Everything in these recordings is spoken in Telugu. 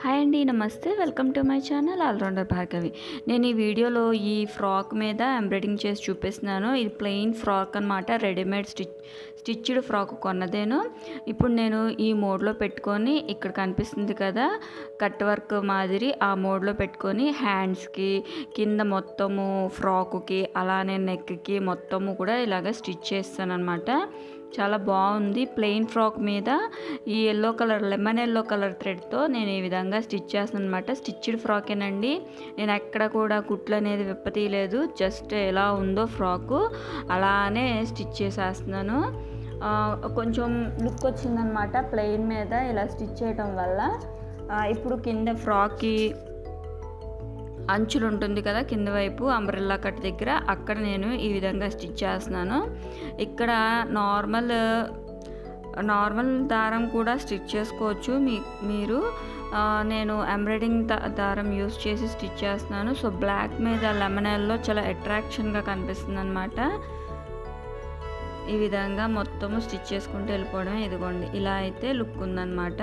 హాయ్ అండి, నమస్తే. Welcome to my channel Allrounder Bhargavi. నేను ఈ వీడియోలో ఈ ఫ్రాక్ మీద ఎంబ్రాయిడింగ్ చేసి చూపిస్తున్నాను. ఇది ప్లెయిన్ ఫ్రాక్ అనమాట. రెడీమేడ్ స్టిచ్డ్ ఫ్రాక్ కొన్నదేను. ఇప్పుడు నేను ఈ మోడ్లో పెట్టుకొని, ఇక్కడ కనిపిస్తుంది కదా కట్ వర్క్ మాదిరి, ఆ మోడ్లో పెట్టుకొని హ్యాండ్స్కి, కింద మొత్తము ఫ్రాకుకి, అలానే నెక్కి మొత్తము కూడా ఇలాగ స్టిచ్ చేస్తాను అనమాట. చాలా బాగుంది. ప్లెయిన్ ఫ్రాక్ మీద ఈ yellow colour, lemon yellow colour థ్రెడ్తో నేను ఈ విధంగా స్టిచ్ చేస్తాను అనమాట. స్టిచ్డ్ ఫ్రాకేనండి. నేను ఎక్కడ కూడా కుట్లు అనేది విప్పతీయలేదు. జస్ట్ ఎలా ఉందో ఫ్రాకు అలానే స్టిచ్ చేసేస్తున్నాను. కొంచెం లుక్ వచ్చిందనమాట ప్లెయిన్ మీద ఇలా స్టిచ్ చేయటం వల్ల. ఇప్పుడు కింద ఫ్రాక్కి అంచులు ఉంటుంది కదా కింద వైపు అంబ్రెల్లా కట్ దగ్గర, అక్కడ నేను ఈ విధంగా స్టిచ్ చేస్తున్నాను. ఇక్కడ నార్మల్ దారం కూడా స్టిచ్ చేసుకోవచ్చు మీరు. నేను ఎంబ్రాయిడింగ్ దారం యూస్ చేసి స్టిచ్ చేస్తున్నాను. సో బ్లాక్ మీద లెమన్ ఎల్లో చాలా అట్రాక్షన్గా కనిపిస్తుంది అనమాట. ఈ విధంగా మొత్తము స్టిచ్ చేసుకుంటూ వెళ్ళిపోవడమే. ఇదిగోండి, ఇలా అయితే లుక్ ఉందన్నమాట.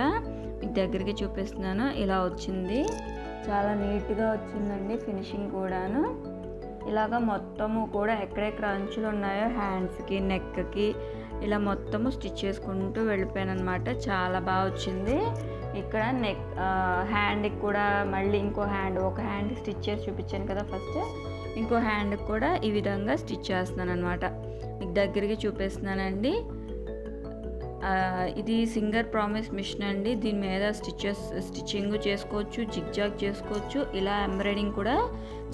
మీకు దగ్గరికి చూపిస్తున్నాను. ఇలా వచ్చింది, చాలా నీట్గా వచ్చిందండి ఫినిషింగ్ కూడాను. ఇలాగ మొత్తము కూడా ఎక్కడెక్కడ అంచులు ఉన్నాయో హ్యాండ్స్కి, నెక్కి ఇలా మొత్తము స్టిచ్ చేసుకుంటూ వెళ్ళిపోయాను అనమాట. చాలా బాగా వచ్చింది. ఇక్కడ హ్యాండ్కి కూడా మళ్ళీ ఒక హ్యాండ్కి స్టిచ్ చేసి చూపించాను కదా ఫస్ట్, ఇంకో హ్యాండ్కి కూడా ఈ విధంగా స్టిచ్ చేస్తున్నాను అనమాట. మీకు దగ్గరికి చూపిస్తున్నానండి. ఇది సింగర్ ప్రామిస్ మిషన్ అండి. దీని మీద స్టిచ్చింగ్ చేసుకోవచ్చు, జిగ్జాగ్ చేసుకోవచ్చు, ఇలా ఎంబ్రాయిడింగ్ కూడా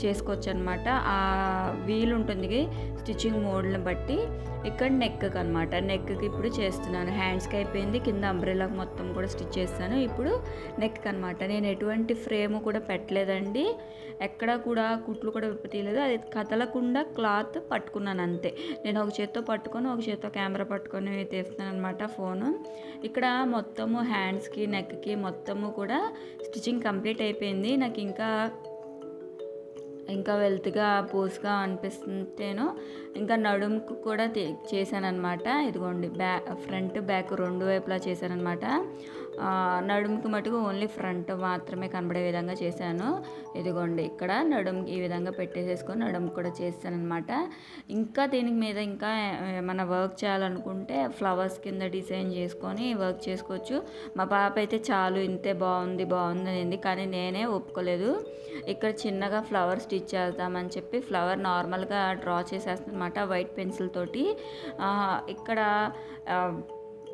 చేసుకోవచ్చు అనమాట. ఆ వీల్ ఉంటుంది స్టిచ్చింగ్ మోడ్ని బట్టి. ఇక్కడ నెక్కి అనమాట, నెక్కి ఇప్పుడు చేస్తున్నాను. హ్యాండ్స్కి అయిపోయింది, కింద అంబ్రెల్లాకి మొత్తం కూడా స్టిచ్ చేస్తాను. ఇప్పుడు నెక్కి అనమాట. నేను ఎటువంటి ఫ్రేమ్ కూడా పెట్టలేదండి, ఎక్కడ కూడా కుట్లు కూడా విప్పతీయలేదు. అది కదలకుండా క్లాత్ పట్టుకున్నాను అంతే. నేను ఒక చేత్తో పట్టుకొని, ఒక చేత్తో కెమెరా పట్టుకొని తీస్తున్నాను అనమాట ఫోను. ఇక్కడ మొత్తము హ్యాండ్స్కి, నెక్కి మొత్తము కూడా స్టిచ్చింగ్ కంప్లీట్ అయిపోయింది. నాకు ఇంకా వెల్త్గా పూస్గా అనిపిస్తుంటేను ఇంకా నడుముకు కూడా చేశానమాట. ఇదిగోండి, ఫ్రంట్ బ్యాక్ రెండు వైపులా చేశానమాట. నడుముకి మటుకు ఓన్లీ ఫ్రంట్ మాత్రమే కనబడే విధంగా చేశాను. ఇదిగోండి, ఇక్కడ నడుముకి ఈ విధంగా పెట్టేసేసుకొని నడుము కూడా చేశానమాట. ఇంకా దీని మీద ఇంకా మన వర్క్ చేయాలనుకుంటే ఫ్లవర్స్ కింద డిజైన్ చేసుకొని వర్క్ చేసుకోవచ్చు. మా పాప అయితే చాలు ఇంతే, బాగుంది అనేది, కానీ నేనే ఒప్పుకోలేదు. ఇక్కడ చిన్నగా ఫ్లవర్ స్టిచ్ చేద్దామని చెప్పి ఫ్లవర్ నార్మల్గా డ్రా చేసేస్తాను అనమాట వైట్ పెన్సిల్ తోటి. ఇక్కడ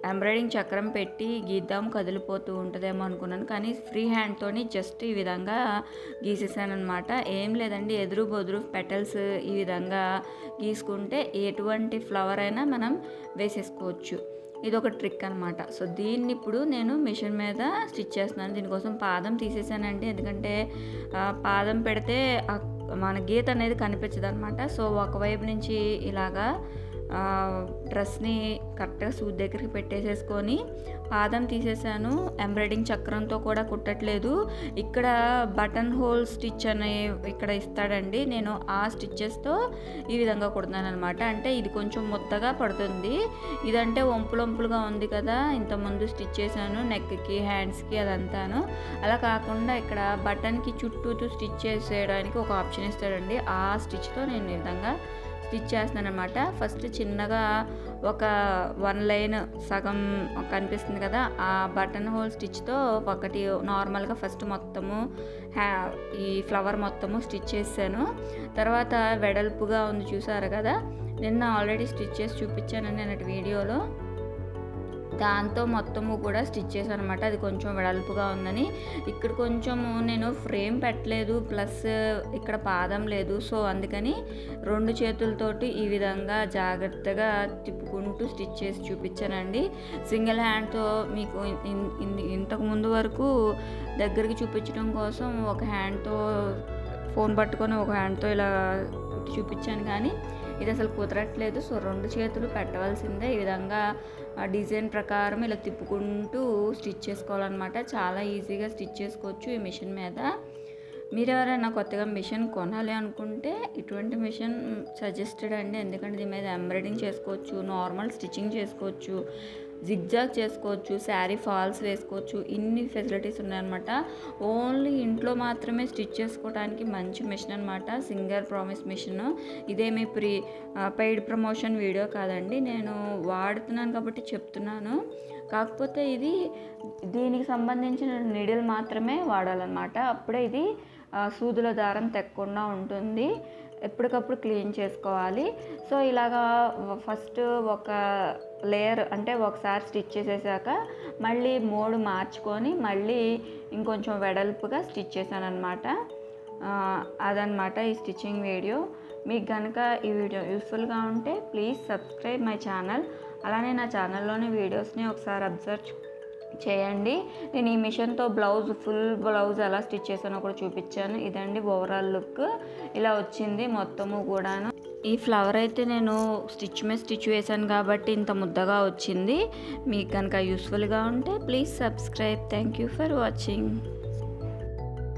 ఎంబ్రాయిడింగ్ చక్రం పెట్టి గీద్దాం, కదిలిపోతూ ఉంటుందేమో అనుకున్నాను, కానీ ఫ్రీ హ్యాండ్తోని జస్ట్ ఈ విధంగా గీసేసాను అనమాట. ఏం లేదండి, ఎదురు బొదురు పెటల్స్ ఈ విధంగా గీసుకుంటే ఎటువంటి ఫ్లవర్ అయినా మనం వేసేసుకోవచ్చు. ఇది ఒక ట్రిక్ అనమాట. సో దీన్ని ఇప్పుడు నేను మిషన్ మీద స్టిచ్ చేస్తున్నాను. దీనికోసం పాదం తీసేసానండి, ఎందుకంటే పాదం పెడితే మన గీత అనేది కనిపించదు అనమాట. సో ఒకవైపు నుంచి ఇలాగా డ్రెస్ని కరెక్ట్గా సూది దగ్గరికి పెట్టేసేసుకొని పాదం తీసేసాను. ఎంబ్రాయిడింగ్ చక్రంతో కూడా కుట్టట్లేదు. ఇక్కడ బటన్ హోల్ స్టిచ్ అనే ఇక్కడ ఇస్తాడండి, నేను ఆ స్టిచ్చెస్తో ఈ విధంగా కుడుతున్నాను అనమాట. అంటే ఇది కొంచెం ముద్దగా పడుతుంది, ఇదంటే వంపులుగా ఉంది కదా, ఇంతకుముందు స్టిచ్ చేశాను నెక్కి, హ్యాండ్స్కి అదంతాను. అలా కాకుండా ఇక్కడ బటన్కి చుట్టూ స్టిచ్ చేసేయడానికి ఒక ఆప్షన్ ఇస్తాడండి. ఆ స్టిచ్తో నేను ఈ విధంగా స్టిచ్ చేస్తున్నాను అనమాట. ఫస్ట్ చిన్నగా ఒక 1 లైన్ సగం కనిపిస్తుంది కదా, ఆ బటన్ హోల్ స్టిచ్తో ఒకటి నార్మల్గా ఫస్ట్ మొత్తము ఈ ఫ్లవర్ మొత్తము స్టిచ్ చేశాను. తర్వాత వెడల్పుగా ఉంది చూసారు కదా, నిన్న ఆల్రెడీ స్టిచ్ చేసి చూపించాను నేను వీడియోలో. దాంతో మొత్తము కూడా స్టిచ్ చేశాను అనమాట. అది కొంచెం వెడల్పుగా ఉందని. ఇక్కడ కొంచెము నేను ఫ్రేమ్ పెట్టలేదు, ప్లస్ ఇక్కడ పాదం లేదు. సో అందుకని 2 చేతులతోటి ఈ విధంగా జాగ్రత్తగా తిప్పుకుంటూ స్టిచ్ చేసి చూపించానండి. సింగిల్ హ్యాండ్తో మీకు ఇంతకు ముందు వరకు దగ్గరికి చూపించడం కోసం ఒక హ్యాండ్తో ఫోన్ పట్టుకొని ఒక హ్యాండ్తో ఇలా చూపించాను, కానీ ఇది అసలు కుదరట్లేదు. సో 2 చేతులు పెట్టవలసిందే. ఈ విధంగా డిజైన్ ప్రకారం ఇలా తిప్పుకుంటూ స్టిచ్ చేసుకోవాలన్నమాట. చాలా ఈజీగా స్టిచ్ చేసుకోవచ్చు ఈ మిషన్ మీద. మీరు ఎవరైనా కొత్తగా మిషన్ కొనాలి అనుకుంటే ఇటువంటి మిషన్ సజెస్టెడ్ అండి, ఎందుకంటే దీని మీద ఎంబ్రాయిడింగ్ చేసుకోవచ్చు, నార్మల్ స్టిచ్చింగ్ చేసుకోవచ్చు, జిగ్జాగ్ చేసుకోవచ్చు, శారీ ఫాల్స్ వేసుకోవచ్చు, ఇన్ని ఫెసిలిటీస్ ఉన్నాయన్నమాట. ఓన్లీ ఇంట్లో మాత్రమే స్టిచ్ చేసుకోవడానికి మంచి మిషన్ అనమాట, సింగర్ ప్రామిస్ మిషన్. ఇదేమి పెయిడ్ ప్రమోషన్ వీడియో కాదండి, నేను వాడుతున్నాను కాబట్టి చెప్తున్నాను. కాకపోతే దీనికి సంబంధించిన నీడిల్ మాత్రమే వాడాలన్నమాట, అప్పుడే ఇది సూదుల దారం తెక్కకుండా ఉంటుంది. ఎప్పటికప్పుడు క్లీన్ చేసుకోవాలి. సో ఇలాగా ఫస్ట్ ఒక లేయర్ అంటే ఒకసారి స్టిచ్ చేసేసాక మళ్ళీ మోడ్ మార్చుకొని మళ్ళీ ఇంకొంచెం వెడల్పుగా స్టిచ్ చేశాను అనమాట. అదనమాట ఈ స్టిచ్చింగ్ వీడియో. మీకు కనుక ఈ వీడియో యూస్ఫుల్గా ఉంటే ప్లీజ్ సబ్స్క్రైబ్ మై ఛానల్. అలానే నా ఛానల్లోని వీడియోస్ని ఒకసారి అబ్జర్వ్ చేయండి. నేను ఈ మిషన్తో ఫుల్ బ్లౌజ్ ఎలా స్టిచ్ చేశానో కూడా చూపించాను. ఇదండి ఓవరాల్ లుక్, ఇలా వచ్చింది మొత్తము కూడాను. ఈ ఫ్లవర్ అయితే నేను స్టిచ్ వేశాను కాబట్టి ఇంత ముద్దగా వచ్చింది. మీకు కనుక యూస్ఫుల్గా ఉంటే please subscribe. Thank you for watching.